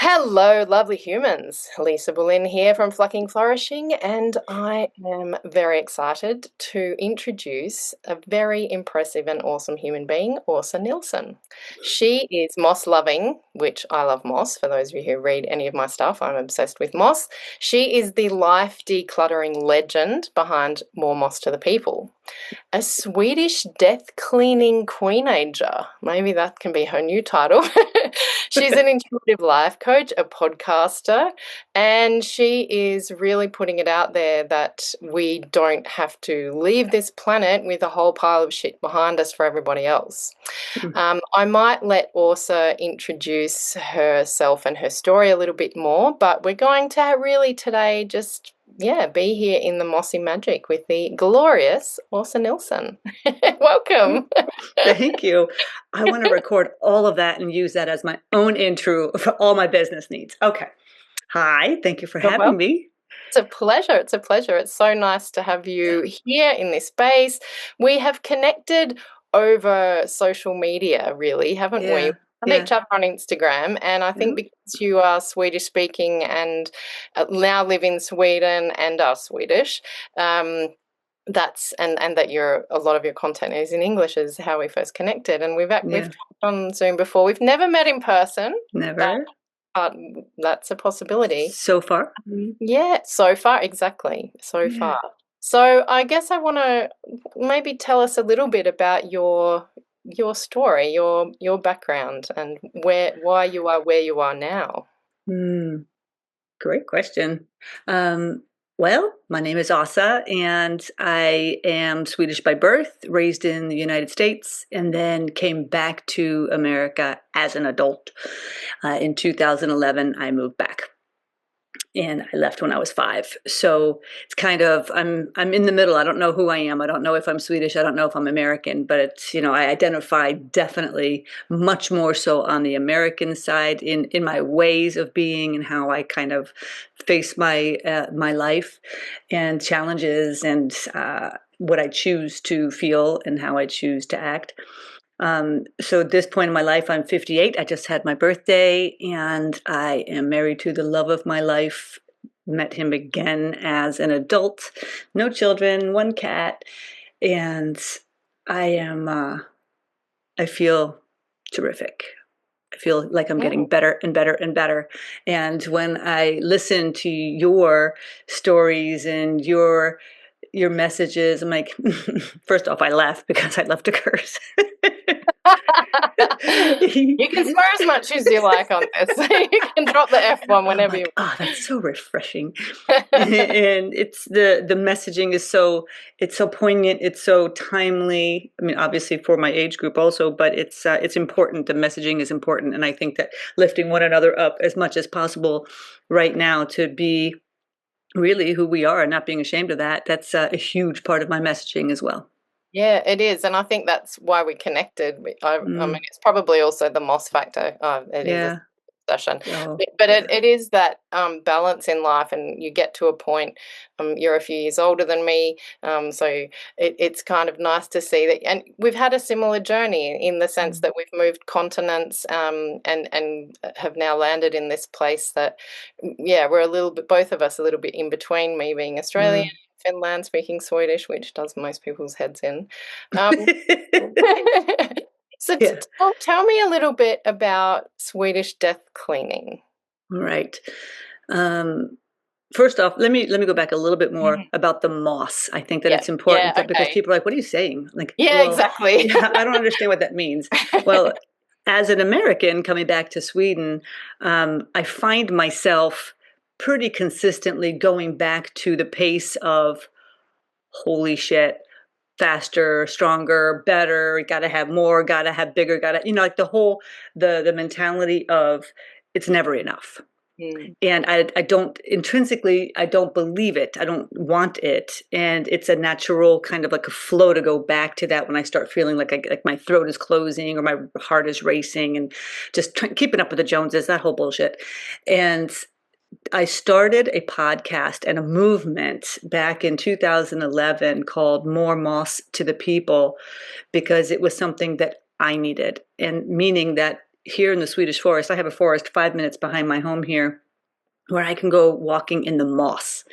Hello, lovely humans. Lisa Boleyn here from Flucking Flourishing, and I am very excited to introduce a very impressive and awesome human being, Åsa Nilsson. She is moss loving, which I love moss. For those of you who read any of my stuff, I'm obsessed with moss. She is the life decluttering legend behind More Moss to the People. A Swedish death cleaning queenager. Maybe that can be her new title. She's an intuitive life coach, a podcaster, and she is really putting it out there that we don't have to leave this planet with a whole pile of shit behind us for everybody else. I might let Åsa introduce herself and her story a little bit more, but we're going to really today just be here in the mossy magic with the glorious Åsa Nilsson. Welcome. Thank you. I want to record all of that and use that as my own intro for all my business needs. Okay. Hi, thank you for having me. It's a pleasure. It's a pleasure. It's so nice to have you here in this space. We have connected over social media, really, haven't we? Each other on Instagram, and I think because you are Swedish speaking and now live in Sweden and are Swedish, that's and that a lot of your content is in English is how we first connected, and we've talked on Zoom before. We've never met in person. Never. That's a possibility. So far? Yeah, so far, exactly. So far. So I guess I want to maybe tell us a little bit about your story, your background, and why you are where you are now. Great question. Well, my name is Åsa, and I am Swedish by birth, raised in the United States, and then came back to America as an adult. In 2011, I moved back, and I left when I was 5. So it's kind of I'm in the middle. I don't know who I am. I don't know if I'm Swedish. I don't know if I'm American. But it's I identify definitely much more so on the American side in my ways of being and how I kind of face my my life and challenges and what I choose to feel and how I choose to act. So at this point in my life, I'm 58. I just had my birthday, and I am married to the love of my life. Met him again as an adult, no children, 1 cat, and I feel terrific. I feel like I'm getting better and better and better. And when I listen to your stories and your messages, I'm like, first off, I laugh because I love to curse. You can swear as much as you like on this. You can drop the F-bomb whenever you want. Oh, that's so refreshing. And it's the messaging is so poignant, it's so timely. I mean, obviously for my age group also, but it's important. The messaging is important, and I think that lifting one another up as much as possible right now to be really who we are and not being ashamed of that, that's a huge part of my messaging as well. Yeah, it is, and I think that's why we connected. I mean, it's probably also the moss factor. It is a discussion, but it is that balance in life, and you get to a point. You're a few years older than me, so it's kind of nice to see that, and we've had a similar journey in the sense that we've moved continents, and have now landed in this place that, we're a little bit, both of us, a little bit in between. Me being Australian. Finland, speaking Swedish, which does most people's heads in. So tell me a little bit about Swedish death cleaning. Right. First off, let me go back a little bit more about the moss. I think that it's important because people are like, "What are you saying?" Like, exactly. I don't understand what that means. Well, as an American coming back to Sweden, I find myself pretty consistently going back to the pace of holy shit, faster, stronger, better, gotta have more, gotta have bigger, like the whole the mentality of it's never enough. And I don't intrinsically, I don't believe it. I don't want it. And it's a natural kind of like a flow to go back to that when I start feeling like my throat is closing or my heart is racing and just keeping up with the Joneses, that whole bullshit. And I started a podcast and a movement back in 2011 called More Moss to the People because it was something that I needed, and meaning that here in the Swedish forest. I have a forest 5 minutes behind my home here where I can go walking in the moss.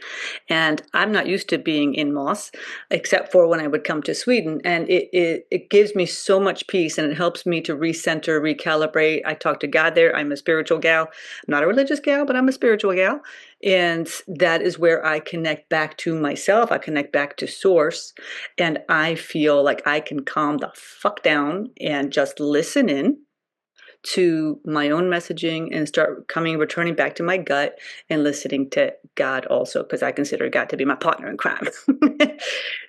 And I'm not used to being in moss, except for when I would come to Sweden. And it gives me so much peace, and it helps me to recenter, recalibrate. I talk to God there. I'm a spiritual gal. I'm not a religious gal, but I'm a spiritual gal. And that is where I connect back to myself. I connect back to source. And I feel like I can calm the fuck down and just listen in to my own messaging and start returning back to my gut and listening to God also, because I consider God to be my partner in crime.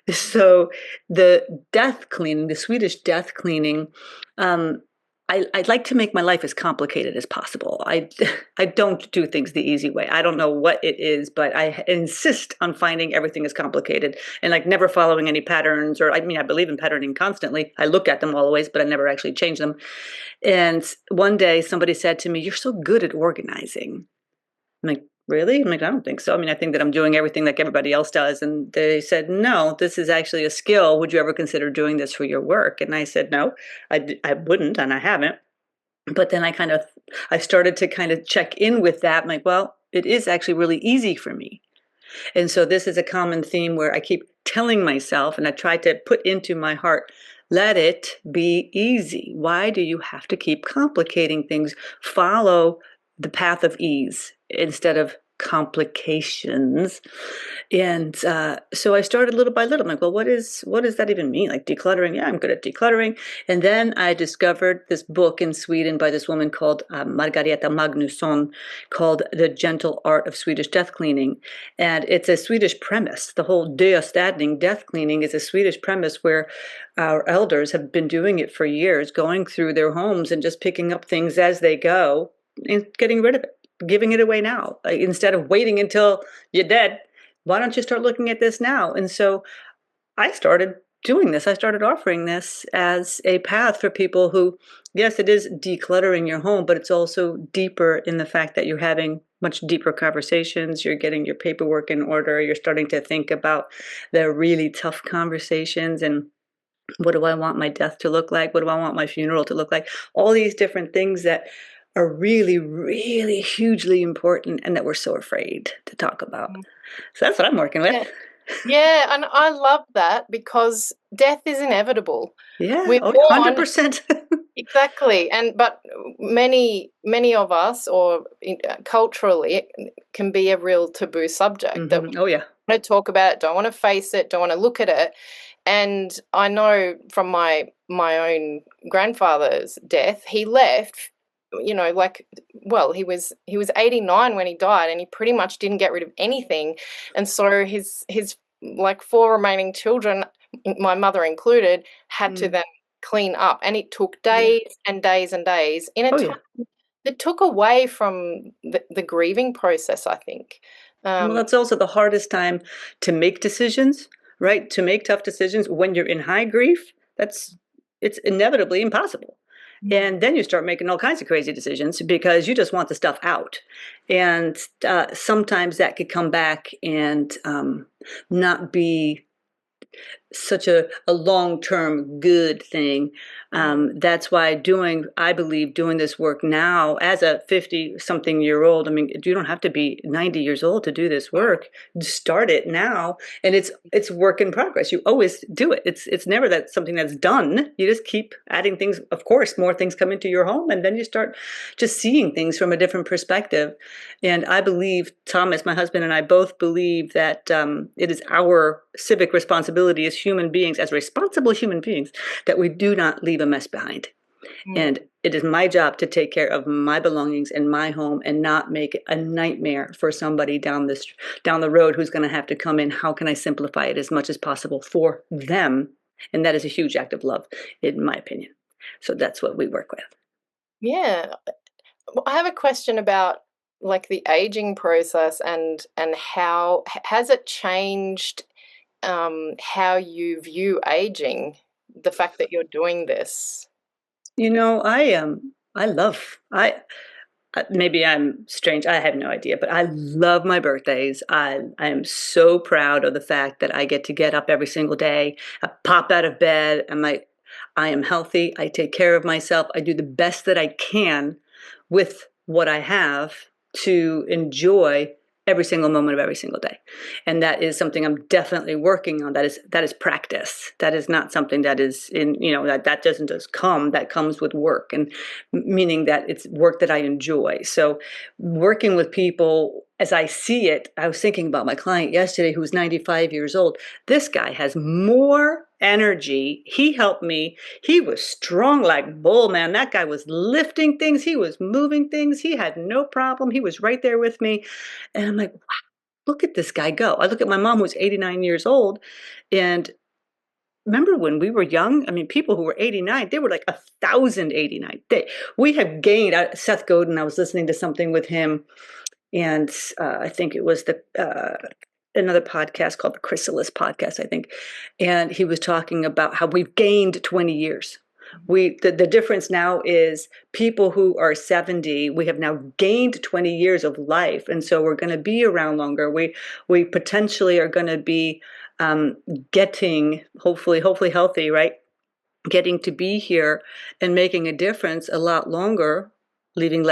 So the death cleaning, the Swedish death cleaning, I'd like to make my life as complicated as possible. I don't do things the easy way. I don't know what it is, but I insist on finding everything as complicated and like never following any patterns. Or I mean, I believe in patterning constantly. I look at them always, but I never actually change them. And one day somebody said to me, "You're so good at organizing." I'm like, "Really?" I'm like, "I don't think so. I mean, I think that I'm doing everything like everybody else does." And they said, "No, this is actually a skill. Would you ever consider doing this for your work?" And I said, "No, I wouldn't, and I haven't." But then I started to kind of check in with that. I'm like, well, it is actually really easy for me. And so this is a common theme where I keep telling myself, and I try to put into my heart, let it be easy. Why do you have to keep complicating things? Follow the path of ease instead of complications. And so I started little by little. I'm like, well, what does that even mean? Like decluttering? Yeah, I'm good at decluttering. And then I discovered this book in Sweden by this woman called Margareta Magnusson, called The Gentle Art of Swedish Death Cleaning. And it's a Swedish premise. The whole döstädning, death cleaning, is a Swedish premise where our elders have been doing it for years, going through their homes and just picking up things as they go and getting rid of it, giving it away now. Like, instead of waiting until you're dead, why don't you start looking at this now? And so I started doing this. I started offering this as a path for people who, yes, it is decluttering your home, but it's also deeper in the fact that you're having much deeper conversations. You're getting your paperwork in order. You're starting to think about the really tough conversations and what do I want my death to look like? What do I want my funeral to look like? All these different things that are really, really hugely important and that we're so afraid to talk about. So that's what I'm working with. Yeah. Yeah, and I love that because death is inevitable. Yeah, We're born 100%. exactly, but many of us, or culturally, it can be a real taboo subject that we Oh, yeah. want to talk about, don't want to face it, don't want to look at it. And I know from my own grandfather's death, he left, like, well, he was 89 when he died, and he pretty much didn't get rid of anything. And so his like four remaining children, my mother included, had to Mm. then clean up, and it took Yeah. days and days and days in a Oh, time yeah. that took away from the grieving process, I think. Well, Um, that's also the hardest time to make decisions, right? To make tough decisions when you're in high grief. It's inevitably impossible. And then you start making all kinds of crazy decisions because you just want the stuff out. And sometimes that could come back and not be such a long-term good thing. That's why I believe doing this work now as a 50-something-year-old, I mean, you don't have to be 90 years old to do this work. Start it now, and it's work in progress. You always do it. It's never that something that's done. You just keep adding things. Of course, more things come into your home, and then you start just seeing things from a different perspective. And I believe, Thomas, my husband, and I both believe that it is our civic responsibility as human beings, as responsible human beings, that we do not leave a mess behind. mm, And it is my job to take care of my belongings and my home and not make it a nightmare for somebody down the road who's going to have to come in. How can I simplify it as much as possible for them? And that is a huge act of love, in my opinion. So that's what we work with. yeah. Well, I have a question about like the aging process, and how has it changed how you view aging, the fact that you're doing this? You know, I love maybe I'm strange. I have no idea, but I love my birthdays. I am so proud of the fact that I get to get up every single day. I pop out of bed. I'm like, I am healthy. I take care of myself. I do the best that I can with what I have to enjoy every single moment of every single day. And that is something I'm definitely working on. That is practice. That is not something that is in, that doesn't just come, that comes with work, and meaning that it's work that I enjoy. So working with people as I see it, I was thinking about my client yesterday who's 95 years old. This guy has more energy. He helped me. He was strong like bull, man. That guy was lifting things. He was moving things. He had no problem. He was right there with me. And I'm like, wow, look at this guy go. I look at my mom who's 89 years old, and remember when we were young? I mean, people who were 89, they were like 1,089. We have gained. Seth Godin, I was listening to something with him, and I think it was another podcast called the Chrysalis podcast, I think, and he was talking about how we've gained 20 years. The difference now is people who are 70, we have now gained 20 years of life, and so we're going to be around longer. We potentially are going to be getting hopefully healthy, right? Getting to be here and making a difference a lot longer, leaving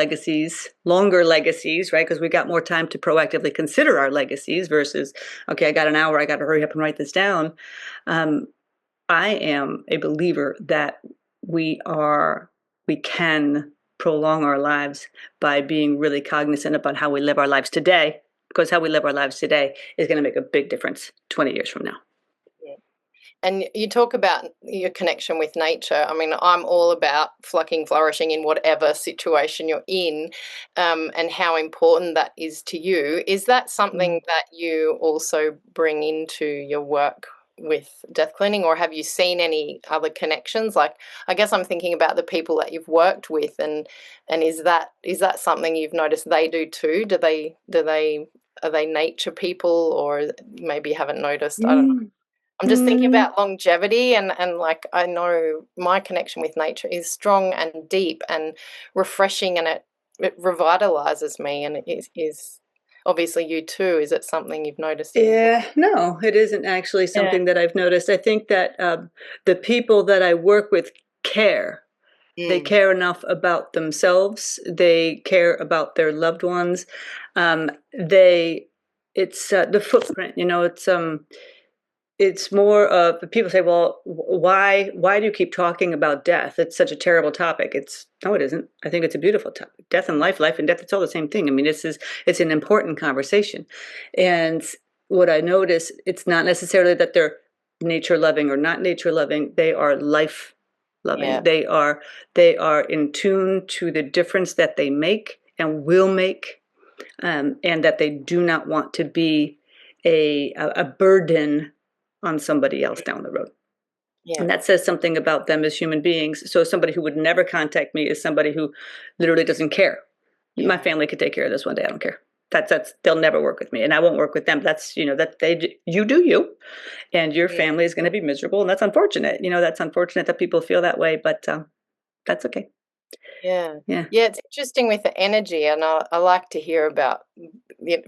longer legacies, right? Because we got more time to proactively consider our legacies versus, okay, I got an hour, I got to hurry up and write this down. I am a believer that we can prolong our lives by being really cognizant about how we live our lives today, because how we live our lives today is going to make a big difference 20 years from now. And you talk about your connection with nature. I mean, I'm all about flocking, flourishing in whatever situation you're in, and how important that is to you. Is that something that you also bring into your work with death cleaning, or have you seen any other connections? Like, I guess I'm thinking about the people that you've worked with, and is that something you've noticed they do too? Are they nature people, or maybe you haven't noticed? I don't know. I'm just thinking about longevity, and like, I know my connection with nature is strong and deep and refreshing, and it revitalizes me, and it is obviously you too. Is it something you've noticed in your work? Yeah, no, it isn't actually Yeah. something that I've noticed. I think that the people that I work with care. They Mm. care enough about themselves. They care about their loved ones. It's the footprint. It's more of people say, "Well, why do you keep talking about death? It's such a terrible topic." No, it isn't. I think it's a beautiful topic. Death and life and death. It's all the same thing. I mean, it's an important conversation, and what I notice, it's not necessarily that they're nature loving or not nature loving. They are life Yeah. loving. They are in tune to the difference that they make and will make, and that they do not want to be a burden on somebody else down the road. Yeah. And that says something about them as human beings. So somebody who would never contact me is somebody who literally doesn't care. My family could take care of this one day. I don't care. That's they'll never work with me, and I won't work with them. That's you do you, and your Yeah. family is going to be miserable, and that's unfortunate. That's unfortunate that people feel that way, but that's okay. Yeah. Yeah. Yeah, it's interesting with the energy, and I like to hear about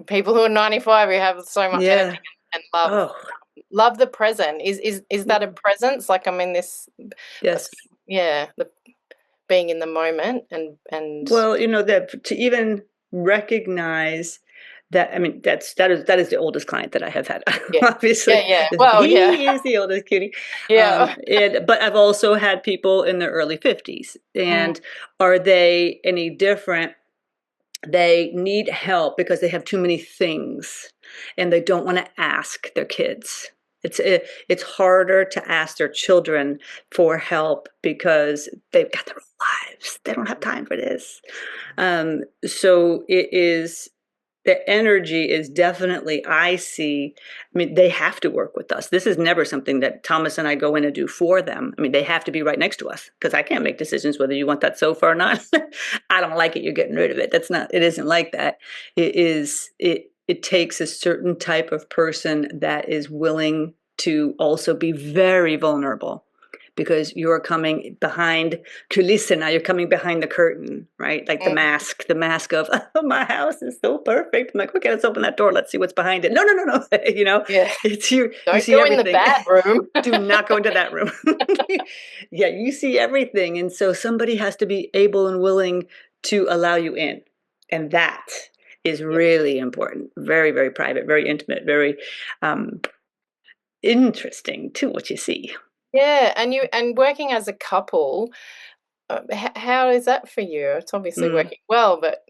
people who are 95 who have so much energy Yeah. and Oh, love the present. Is that a presence? Like, I mean, uh, yes. yeah, the being in the moment, and Well, that to even recognize that, I mean, that is the oldest client that I have had. yeah. Yeah, Obviously, yeah. Well, yeah. he is the oldest cutie. Yeah. But I've also had people in their early 50s. Mm, And are they any different? They need help because they have too many things, and they don't want to ask their kids. It's harder to ask their children for help because they've got their own lives. They don't have time for this. So the energy is definitely, I see. I mean, they have to work with us. This is never something that Thomas and I go in and do for them. I mean, they have to be right next to us because I can't make decisions whether you want that sofa or not. I don't like it, you're getting rid of it. It isn't like that. It takes a certain type of person that is willing to also be very vulnerable, because you're coming behind kulisserna, you're coming behind the curtain, right? Like Mm. the mask of, oh, my house is so perfect. I'm like, okay, let's open that door. Let's see what's behind it. No, no, no, no. Yeah. It's you Don't see go in the everything. bad room. Do not go into that room. Yeah, you see everything. And so somebody has to be able and willing to allow you in. And that is Yeah. really important. Very, very private, very intimate, very um, interesting to what you see. Yeah, and working as a couple, how is that for you? It's obviously Mm. working well, but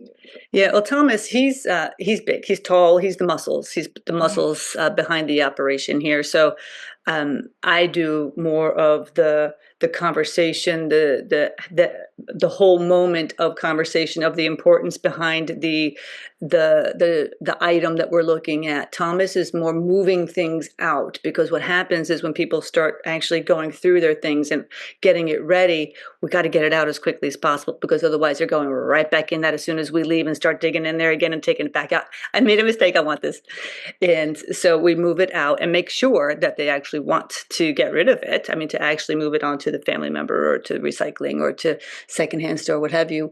Yeah, well, Thomas, he's big, he's tall, he's the Mhm. muscles behind the operation here. So I do more of the conversation, the whole moment of conversation of the importance behind the item that we're looking at. Thomas is more moving things out, because what happens is when people start actually going through their things and getting it ready, we got to get it out as quickly as possible, because otherwise they're going right back in that as soon as we leave and start digging in there again and taking it back out. I made a mistake. I want this. And so we move it out and make sure that they actually want to get rid of it. I mean, to actually move it on to the family member or to recycling or to secondhand store, what have you.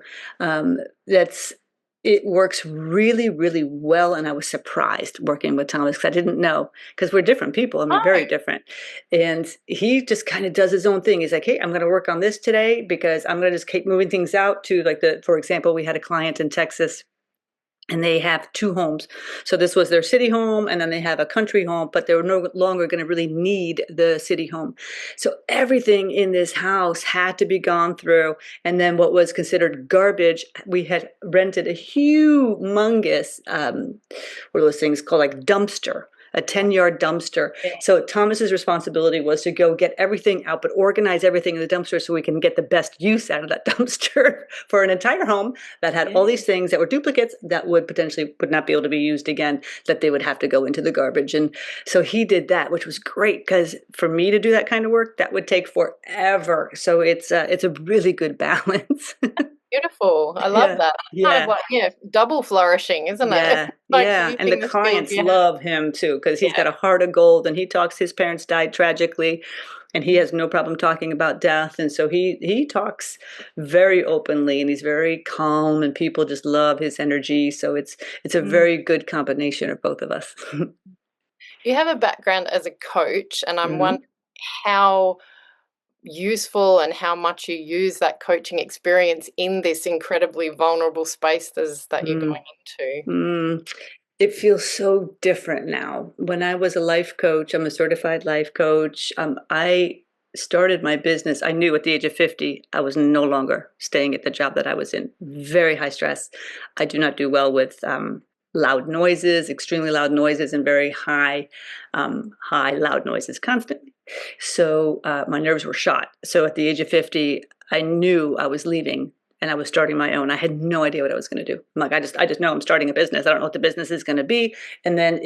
That's It works really, really well. And I was surprised working with Thomas, because I didn't know, because we're different people. I mean, oh, very different. And he just kind of does his own thing. He's like, hey, I'm going to work on this today, because I'm going to just keep moving things out to, like, for example, we had a client in Texas, and they have two homes. So this was their city home, and then they have a country home, but they were no longer going to really need the city home. So everything in this house had to be gone through. And then what was considered garbage, we had rented a humongous, what are those things called, like dumpster, a 10-yard dumpster. yeah. So Thomas's responsibility was to go get everything out, but organize everything in the dumpster so we can get the best use out of that dumpster for an entire home that had all Yeah. these things that were duplicates that would not be able to be used again, that they would have to go into the garbage. And so he did that, which was great, because for me to do that kind of work, that would take forever. So it's a really good balance. Beautiful. I love Yeah, that. Kind of yeah. like, yeah, double flourishing, isn't it? Yeah, Like yeah. And the using the skills clients you have. love him too, because he's Yeah. got a heart of gold, and he talks, his parents died tragically, and he Mm. has no problem talking about death. And so he talks very openly, and he's very calm, and people just love his energy. So it's a Mm. very good combination of both of us. You have a background as a coach, and I'm Hmm. wondering how useful and how much you use that coaching experience in this incredibly vulnerable space that you're Mm, going into. mm. It feels so different now. When I was a life coach, I'm a certified life coach. I started my business. I knew at the age of 50, I was no longer staying at the job that I was in. Very high stress. I do not do well with loud noises, extremely loud noises, and very high loud noises constantly. So my nerves were shot. So at the age of 50, I knew I was leaving, and I was starting my own. I had no idea what I was going to do. I'm like, I just know I'm starting a business. I don't know what the business is going to be. And then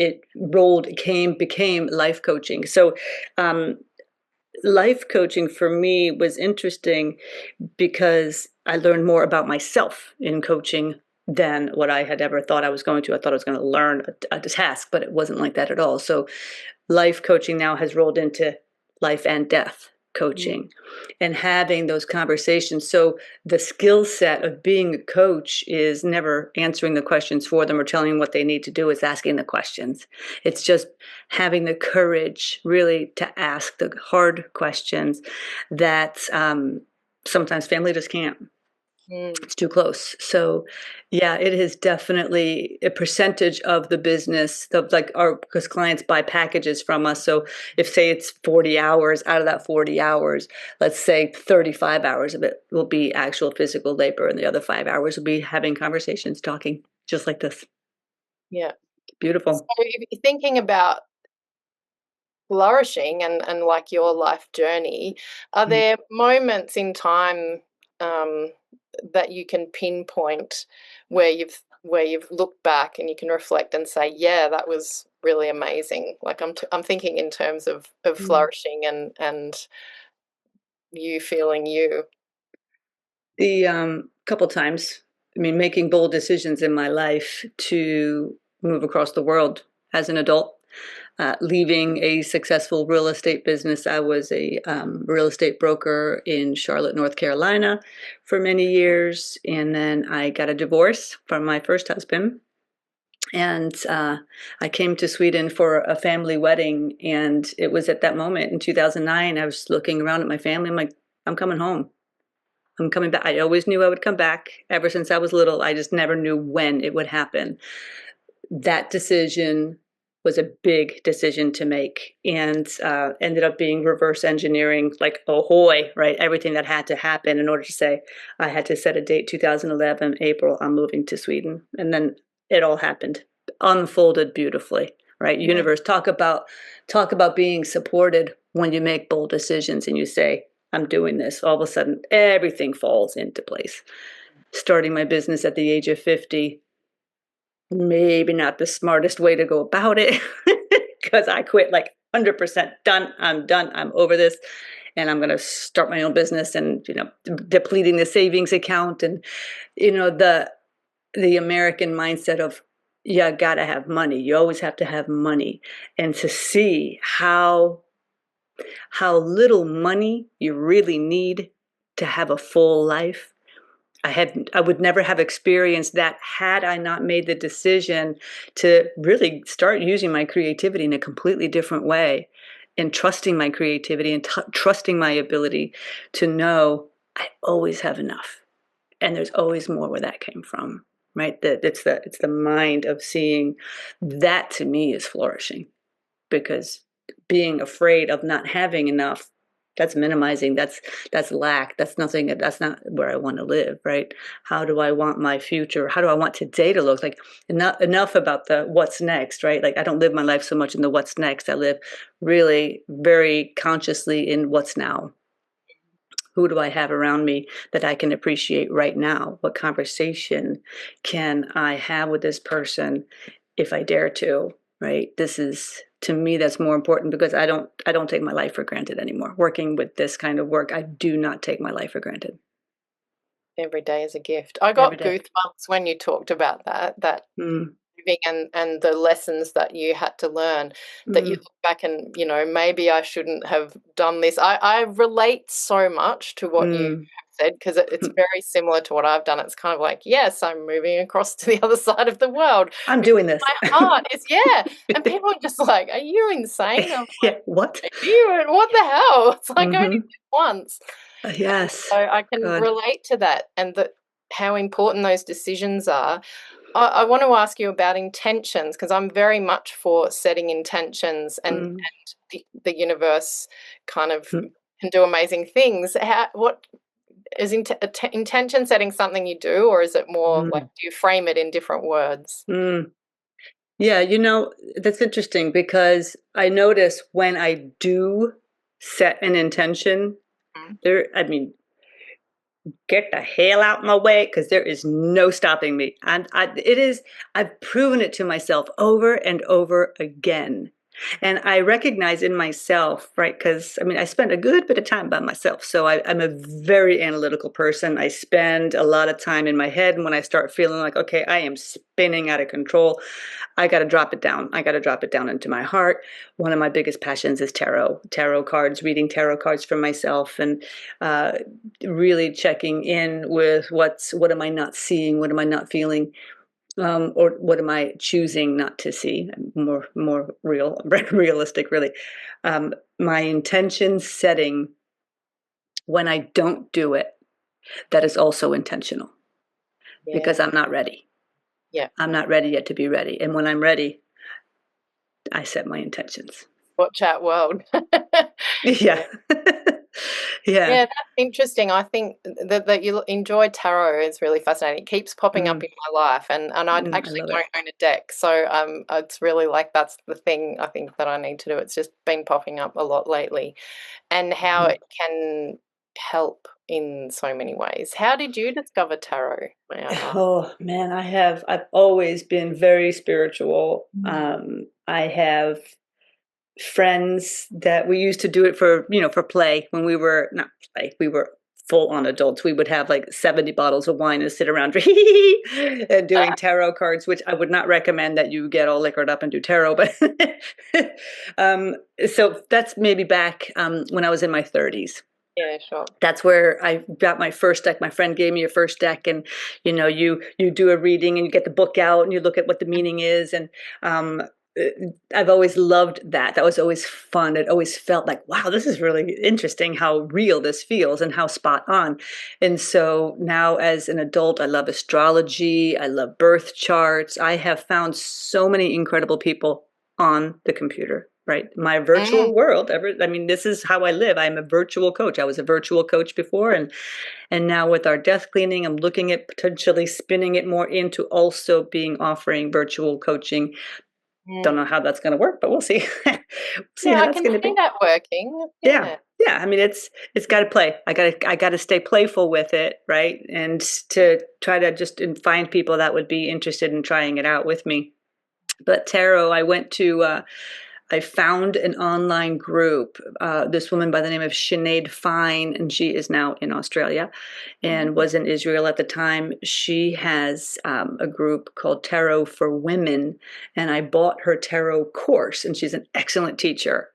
became life coaching. So, um, life coaching for me was interesting, because I learned more about myself in coaching than what I had ever thought I was going to. I thought I was going to learn a task, but it wasn't like that at all. So life coaching now has rolled into life and death Mm. coaching, and having those conversations. So the skill set of being a coach is never answering the questions for them or telling them what they need to do. It's asking the questions. It's just having the courage really to ask the hard questions that sometimes family just can't. Mm. It's too close. So, yeah, it is definitely a percentage of the business of, like, our, because clients buy packages from us. So if, say, it's 40 hours, out of that 40 hours, let's say 35 hours of it will be actual physical labor, and the other 5 hours will be having conversations, talking just like this. Yeah. So Beautiful. if you're thinking about flourishing and like your life journey, are Mm. there moments in time um, that you can pinpoint where you've looked back and you can reflect and say, yeah, that was really amazing. Like I'm thinking in terms of Mm. flourishing and you feeling you. The couple times, I mean, making bold decisions in my life to move across the world as an adult. leaving a successful real estate business. I was a real estate broker in Charlotte, North Carolina for many years. And then I got a divorce from my first husband. And I came to Sweden for a family wedding. And it was at that moment in 2009, I was looking around at my family. I'm like, I'm coming home. I'm coming back. I always knew I would come back. Ever since I was little, I just never knew when it would happen. That decision was a big decision to make, and ended up being reverse engineering, like, ahoy, right? Everything that had to happen in order to say, I had to set a date, 2011, April, I'm moving to Sweden. And then it all happened, unfolded beautifully, right? Yeah. Universe, talk about being supported when you make bold decisions and you say, I'm doing this. All of a sudden, everything falls into place. Starting my business at the age of 50, maybe not the smartest way to go about it, because I quit like 100% done. I'm done. I'm over this. And I'm going to start my own business, and, depleting the savings account, and, the American mindset of, you got to have money. You always have to have money. And to see how little money you really need to have a full life. I would never have experienced that had I not made the decision to really start using my creativity in a completely different way, and trusting my creativity, and trusting my ability to know I always have enough, and there's always more where that came from, right? That it's the mind of seeing that. To me, is flourishing, because being afraid of not having enough, that's minimizing, that's lack, that's nothing, that's not where I want to live, right? How do I want my future, how do I want today to look like? Enough about the what's next, right? Like, I don't live my life so much in the what's next. I live really very consciously in what's now. Who do I have around me that I can appreciate right now? What conversation can I have with this person if I dare to, right? This is, to me, that's more important, because I don't take my life for granted anymore. Working with this kind of work, I do not take my life for granted. Every day is a gift. I Every got day. goosebumps when you talked about that Mm, moving and the lessons that you had to learn, that you mm, look back and, maybe I shouldn't have done this. I relate so much to what you mm. said, because it's very similar to what I've done. It's kind of like, yes, I'm moving across to the other side of the world I'm because doing this. my heart is, yeah. And people are just like, are you insane? I'm Yeah, like, what? what the hell? It's like, I only Mm-hmm. did once. Yes. So I can God. relate to that, and that how important those decisions are. I want to ask you about intentions, because I'm very much for setting intentions, and Mm, the universe kind of mm, can do amazing things. What is intention setting something you do, or is it more like, mm, do you frame it in different words? mm. Yeah, that's interesting, because I notice when I do set an intention, Mm. I mean, get the hell out my way, because there is no stopping me. I've proven it to myself over and over again. And I recognize in myself, right? Because, I mean, I spend a good bit of time by myself. So I'm a very analytical person. I spend a lot of time in my head. And when I start feeling like, okay, I am spinning out of control, I got to drop it down. I got to drop it down into my heart. One of my biggest passions is tarot cards, reading tarot cards for myself, and uh, really checking in with what am I not seeing, what am I not feeling, or what am I choosing not to see. More realistic, really. My intention setting, when I don't do it, that is also intentional, because Yeah, I'm not ready. yeah. I'm not ready yet to be ready. And when I'm ready, I set my intentions. Watch out, world. Yeah. Yeah. Yeah. Yeah, that's interesting. I think that you enjoy tarot is really fascinating. It keeps popping up Mm, in my life, and I I actually love it. don't own a deck, so it's really like that's the thing I think that I need to do. It's just been popping up a lot lately, and how Mhm. it can help in so many ways. How did you discover tarot? May I ask? Oh man, I've always been very spiritual. Mm. I have friends that we used to do it for, for play, when we were not play, we were full on adults. We would have like 70 bottles of wine and sit around and doing tarot cards, which I would not recommend that you get all liquored up and do tarot. But um, so that's maybe back when I was in my 30s. Yeah, sure. That's where I got my first deck. My friend gave me a first deck, and you do a reading and you get the book out and you look at what the meaning is. And um, I've always loved that. That was always fun. It always felt like, wow, this is really interesting how real this feels and how spot on. And so now as an adult, I love astrology. I love birth charts. I have found so many incredible people on the computer, right? My Mm, virtual world. I mean, this is how I live. I'm a virtual coach. I was a virtual coach before, and now with our death cleaning, I'm looking at potentially spinning it more into also being offering virtual coaching. Don't know mm. how that's going to work, but we'll see. We'll see Yeah, how I that's can going to see be. that working. Yeah. Yeah. Yeah. I mean, it's got to play. I got to stay playful with it, right? And to try to just find people that would be interested in trying it out with me. But tarot, I found an online group. This woman by the name of Sinead Fine, and she is now in Australia and Mm, was in Israel at the time. She has a group called Tarot for Women, and I bought her tarot course, and she's an excellent teacher.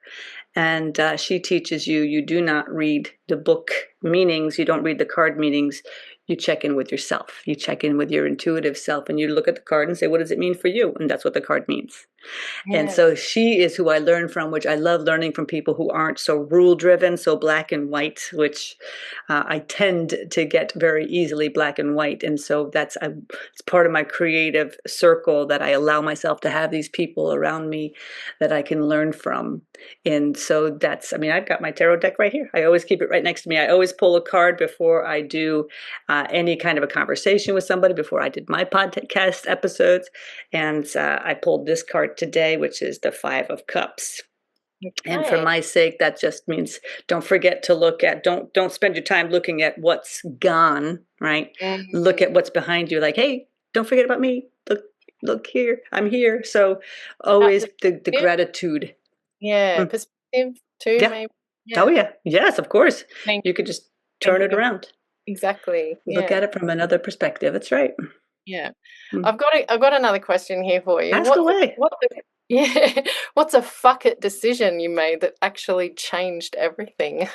And she teaches you, you do not read the book meanings, you don't read the card meanings. You check in with yourself. You check in with your intuitive self, and you look at the card and say, what does it mean for you? And that's what the card means. And yeah. so she is who I learn from, which I love learning from people who aren't so rule driven, so black and white, which I tend to get very easily black and white. And so it's part of my creative circle that I allow myself to have these people around me that I can learn from. And so I mean, I've got my tarot deck right here. I always keep it right next to me. I always pull a card before I do any kind of a conversation with somebody, before I did my podcast episodes. And I pulled this card today, which is the Five of Cups. And for Okay. my sake, that just means don't forget to don't spend your time looking at what's gone, right? Look Mm. at what's behind you. Like, hey, don't forget about me. Look here, I'm here. So That always the perspective. gratitude. Yeah, Mm, perspective too, yeah. maybe. Oh Yeah. yeah. Yes, of course. Think You could just turn it thinking of around. exactly. Look at Yeah. it from another perspective. That's right. Yeah. Mm. I've got another question here for you. Ask away. Yeah, what's a fuck it decision you made that actually changed everything?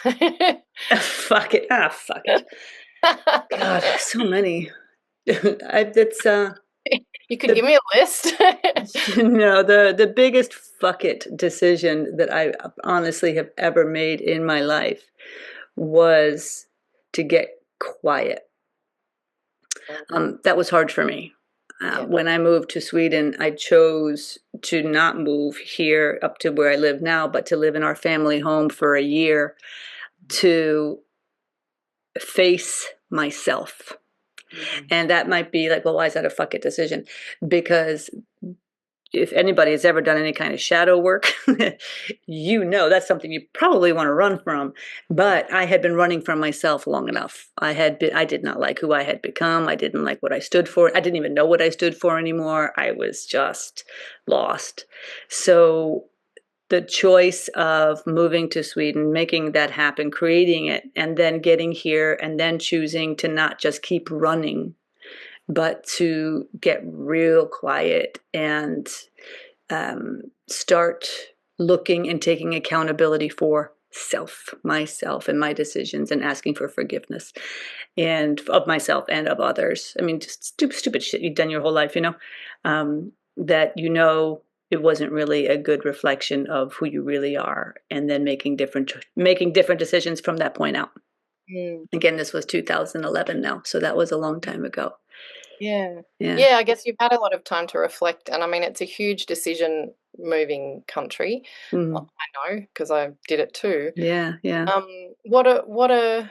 Fuck it. Ah, fuck it. God, so many. It's You could the give me a list. no, the biggest fuck it decision that I honestly have ever made in my life was to get quiet. That was hard for me. Yeah. When I moved to Sweden, I chose to not move here up to where I live now, but to live in our family home for a year to face myself. Mhm. And that might be like, well, why is that a fuck it decision? Because if anybody has ever done any kind of shadow work, that's something you probably want to run from. But I had been running from myself long enough. I did not like who I had become. I didn't like what I stood for. I didn't even know what I stood for anymore. I was just lost. So the choice of moving to Sweden, making that happen, creating it, and then getting here, and then choosing to not just keep running, but to get real quiet and start looking and taking accountability for myself and my decisions, and asking for forgiveness and of myself and of others. I mean, just stupid shit you've done your whole life, that it wasn't really a good reflection of who you really are, and then making different decisions from that point out. Mm. Again, this was 2011 now, so that was a long time ago. Yeah. Yeah. Yeah, I guess you've had a lot of time to reflect, and I mean, it's a huge decision moving country. Mm. I know because I did it too. Yeah, yeah. Um, what are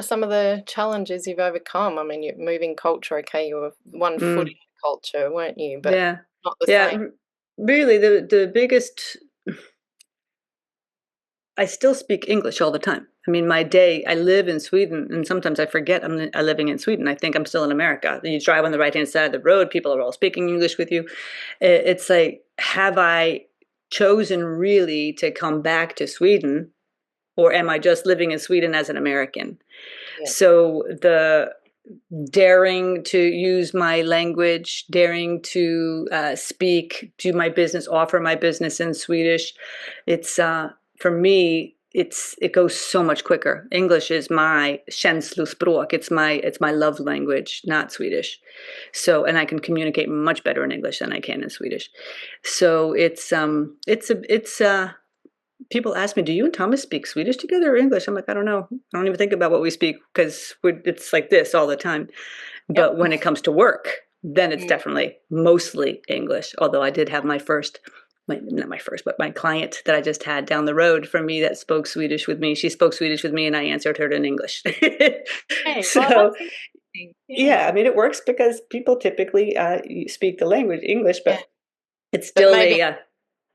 some of the challenges you've overcome? I mean, you're moving culture, okay, you were one foot in Mm. the culture, weren't you? But Yeah. not the Yeah, same. really the biggest. I still speak English all the time. I mean, I live in Sweden, and sometimes I forget I'm living in Sweden. I think I'm still in America. You drive on the right-hand side of the road, people are all speaking English with you. It's like, have I chosen really to come back to Sweden, or am I just living in Sweden as an American? Yeah. So the daring to use my language, daring to speak, do my business, offer my business in Swedish. It's for me. It goes so much quicker. English is my känslospråk. It's my love language, not Swedish. So, and I can communicate much better in English than I can in Swedish. So it's people ask me, do you and Thomas speak Swedish together or English? I'm like, I don't know. I don't even think about what we speak because it's like this all the time. Yep. But when it comes to work, then it's Mm. definitely mostly English. Although I did have not my first, but my client that I just had down the road from me that spoke Swedish with me. She spoke Swedish with me and I answered her in English. Hey, oh, So, that's interesting. yeah, I Yeah. mean, it works because people typically speak the language English, Yeah. but it's But still maybe a,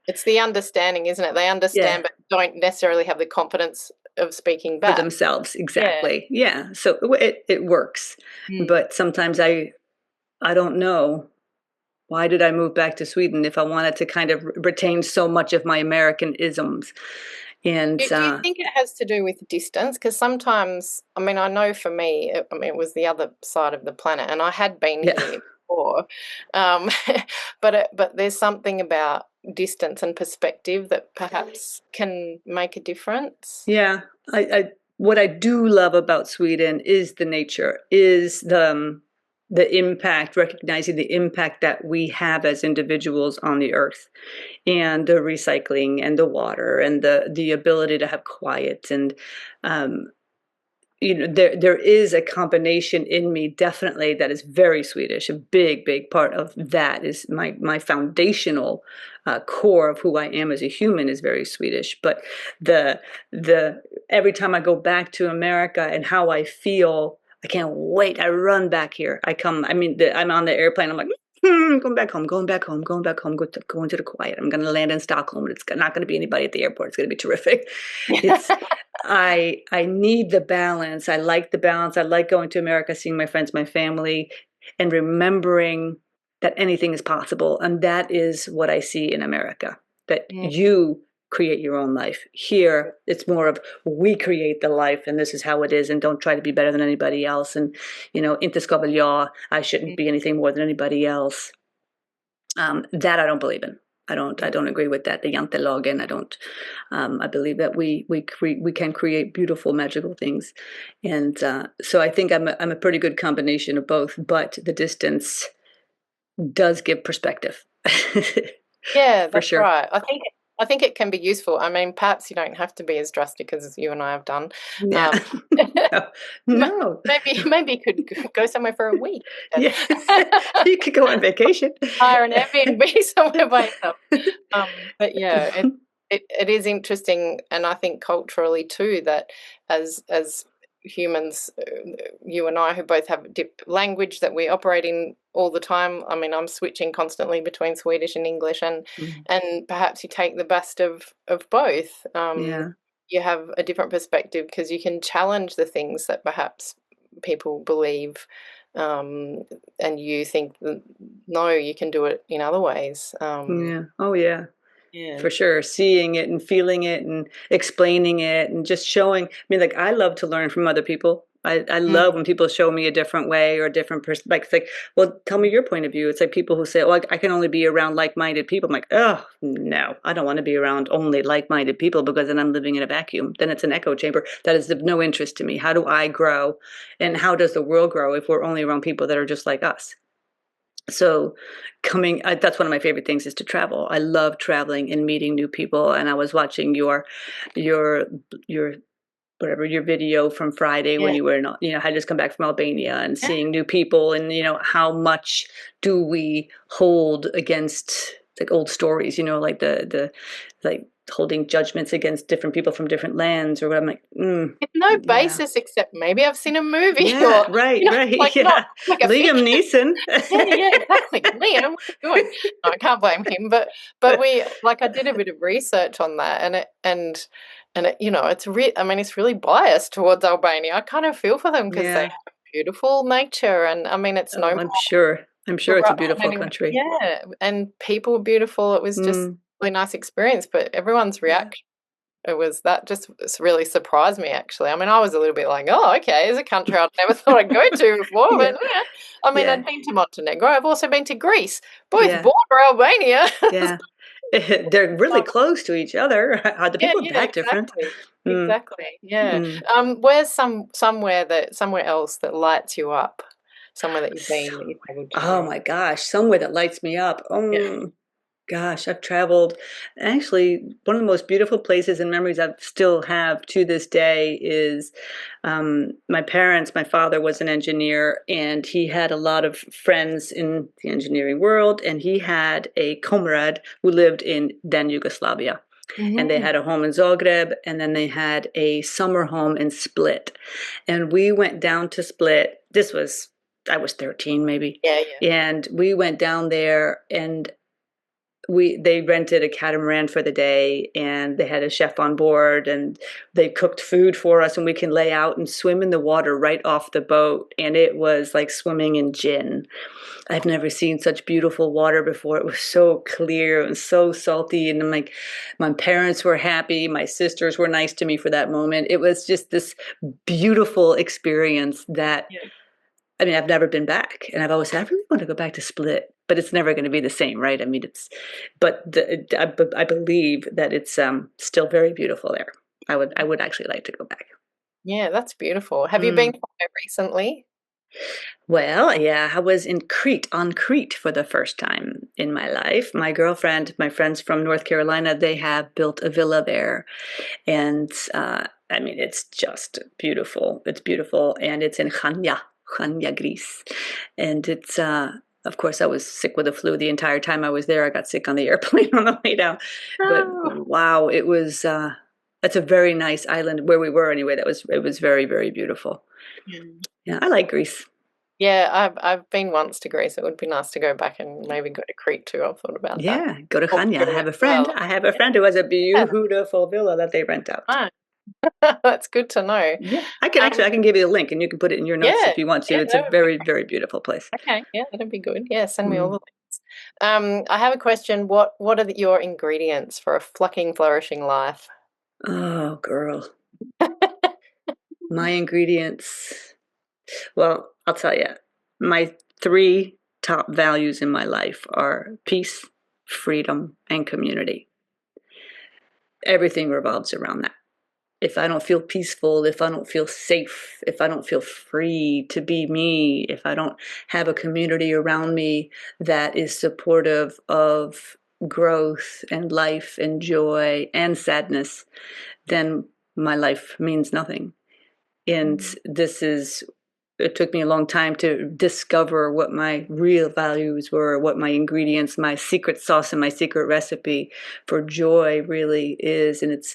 it's the understanding, isn't it? They yeah. understand, but don't necessarily have the confidence of speaking For back. themselves, Yeah. exactly. Yeah. So it works. Mm. But sometimes I don't know, why did I move back to Sweden if I wanted to kind of retain so much of my American isms? And Do you think it has to do with distance? Because sometimes, I mean, I know for me, I mean, it was the other side of the planet, and I had been yeah. here before, um, but there's something about distance and perspective that perhaps can make a difference. Yeah. I what I do love about Sweden is the nature, is the impact, recognizing the impact that we have as individuals on the earth, and the recycling and the water and the ability to have quiet. And um, there is a combination in me, definitely, that is very Swedish. A big part of that is my foundational core of who I am as a human is very Swedish. But the every time I go back to America and how I feel, I can't wait. I run back here. I'm on the airplane. I'm like, going back home, going back home, going back home, going to the quiet. I'm going to land in Stockholm, and it's not going to be anybody at the airport. It's going to be terrific. It's I need the balance. I like the balance. I like going to America, seeing my friends, my family, and remembering that anything is possible. And that is what I see in America. That Mm. you create your own life. Here, it's more of we create the life, and this is how it is, and don't try to be better than anybody else. And inte ska väl jag. I shouldn't be anything more than anybody else. That I don't believe in. I don't agree with that. The Jantelagen. I don't. I believe that we can create beautiful, magical things, and so I think I'm a pretty good combination of both. But the distance does give perspective, Yeah, for that's sure. right. I think it can be useful. I mean, perhaps you don't have to be as drastic as you and I have done. Yeah. Um, No. ma- No. maybe you could go somewhere for a week. Yeah. You could go on vacation. Hire an Airbnb somewhere by yourself. But yeah, it is interesting, and I think culturally too that as humans, you and I, who both have language that we operate in all the time. I mean, I'm switching constantly between Swedish and English, Mm, and perhaps you take the best of both. yeah. You have a different perspective because you can challenge the things that perhaps people believe, um, and you think that, no, you can do it in other ways. Yeah. Oh, yeah. Yeah. For sure, seeing it and feeling it and explaining it and just showing. I mean, like, I love to learn from other people. I love Mm. when people show me a different way or a different person. Like, it's like, well, tell me your point of view. It's like people who say, "Oh, I can only be around like-minded people." I'm like, oh no, I don't want to be around only like-minded people because then I'm living in a vacuum. Then it's an echo chamber that is of no interest to me. How do I grow, and how does the world grow if we're only around people that are just like us? So that's one of my favorite things, is to travel. I love traveling and meeting new people. And I was watching your your whatever, your video from Friday when Yeah. you were in, had just come back from Albania, and Yeah. seeing new people, and how much do we hold against, like, old stories, like the like holding judgments against different people from different lands or what. I'm like, With no yeah. basis except maybe I've seen a movie Yeah, or, right, right. like not Yeah. like a Liam fiction. Neeson. Yeah, yeah, exactly. Liam, what are you doing? No, I can't blame him, but we like I did a bit of research on that, and I mean, it's really biased towards Albania. I kind of feel for them because they Yeah. have beautiful nature, and I mean, it's no Oh, I'm sure. I'm sure it's a corrupt in beautiful any way. country. Yeah, and people were beautiful. It was just Mm, a really nice experience, but everyone's yeah. reaction. that just really surprised me actually. I mean, I was a little bit like, oh, okay, it's a country I'd never thought I'd go to before, but Yeah, yeah. I mean, yeah, I'd been to Montenegro. I've also been to Greece, both yeah, border Albania. yeah. They're really close to each other. Are the Yeah, people yeah, that different? exactly. Mm, Exactly. Yeah. mm. Where's somewhere else that lights you up? Somewhere that you've been that you traveled Oh to? my gosh, somewhere that lights me up. Yeah. Gosh, I've traveled. Actually, one of the most beautiful places and memories I still have to this day is my parents. My father was an engineer, and he had a lot of friends in the engineering world, and he had a comrade who lived in then Yugoslavia. And they Mhm. had a home in Zagreb, and then they had a summer home in Split. And we went down to Split. I was 13 maybe. Yeah, yeah. And we went down there, and they rented a catamaran for the day, and they had a chef on board, and they cooked food for us, and we can lay out and swim in the water right off the boat, and it was like swimming in gin. I've never seen such beautiful water before. It was so clear and so salty, and I'm like, my parents were happy, my sisters were nice to me for that moment. It was just this beautiful experience that, Yeah. I mean, I've never been back, and I've always said I really want to go back to Split, but it's never going to be the same, right? I mean, I believe that it's still very beautiful there. I would actually like to go back. Yeah, that's beautiful. Have you been Mm. somewhere recently? Well, yeah, I was in Crete, on Crete for the first time in my life. My friends from North Carolina, they have built a villa there. And I mean, it's just beautiful. It's beautiful. And it's in Chania, Greece. And of course, I was sick with the flu the entire time I was there. I got sick on the airplane on the way down. But Oh. wow, it's a very nice island where we were anyway. It was very, very beautiful. Mm. Yeah, I like Greece. Yeah, I've been once to Greece. It would be nice to go back and maybe go to Crete too. I've thought about that. Yeah, go to Or Chania. Peru as well. I have a friend who has a Yeah, beautiful villa that they rent out. right. That's good to know. Yeah, Um, I can give you a link and you can put it in your notes yeah, if you want to. yeah, It's a that would be very, very beautiful place. okay. Yeah, that'd be good. Yeah, send me all the Mm. links. I have a question. What are your ingredients for a plucking, flourishing life? Oh, girl. My ingredients. Well, I'll tell you. My three top values in my life are peace, freedom, and community. Everything revolves around that. If I don't feel peaceful, if I don't feel safe, if I don't feel free to be me, if I don't have a community around me that is supportive of growth and life and joy and sadness, then my life means nothing. And Mm. it took me a long time to discover what my real values were, what my ingredients, my secret sauce and my secret recipe for joy really is. And it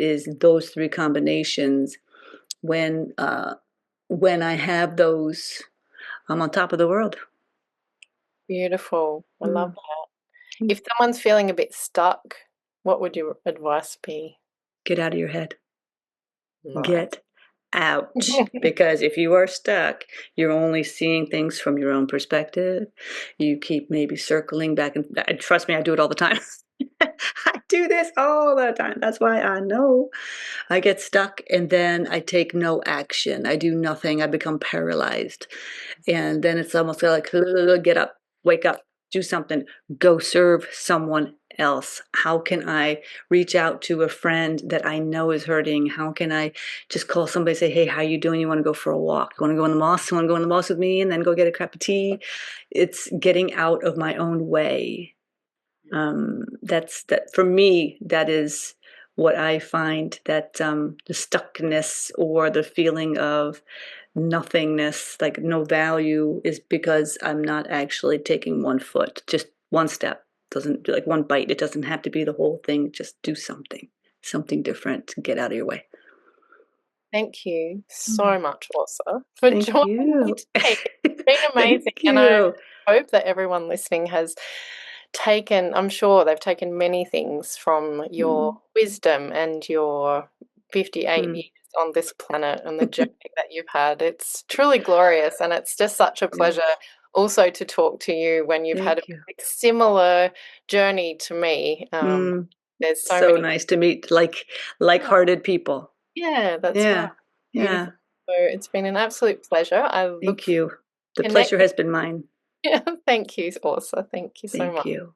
is those three combinations. When uh, when I have those, I'm on top of the world. Beautiful. I love Mm. that. If someone's feeling a bit stuck, what would your advice be? Get out of your head. Nice. Get out. Because if you are stuck, you're only seeing things from your own perspective. You keep maybe circling back and trust me, I do it all the time. I do this all the time. That's why I know I get stuck and then I take no action. I do nothing. I become paralyzed. And then it's almost like, get up, wake up, do something, go serve someone else. How can I reach out to a friend that I know is hurting? How can I just call somebody, say, hey, how you doing? You want to go for a walk? You want to go in the mosque? You want to go in the mosque with me and then go get a cup of tea? It's getting out of my own way. That's that for me. That is what I find that the stuckness or the feeling of nothingness, like no value, is because I'm not actually taking one foot, just one step. Doesn't like one bite. It doesn't have to be the whole thing. Just do something different. Get out of your way. Thank you Mm. so much, Orsa, for Thank joining me you. today. It's been Thank amazing, and I you. hope that everyone listening has I'm sure they've taken many things from your Mm, wisdom and your 58 mm. years on this planet and the journey that you've had. It's truly glorious, and it's just such a Yeah. pleasure also to talk to you when you've had a Thank you. similar journey to me. Mm. There's so So many. nice to meet Yeah, like-hearted people. yeah, that's right. Yeah. Yeah. Beautiful. So it's been an absolute pleasure. I look Thank forward you. The to pleasure connecting. has been mine. Yeah, thank you, Orsa. Thank you so Thank much. you.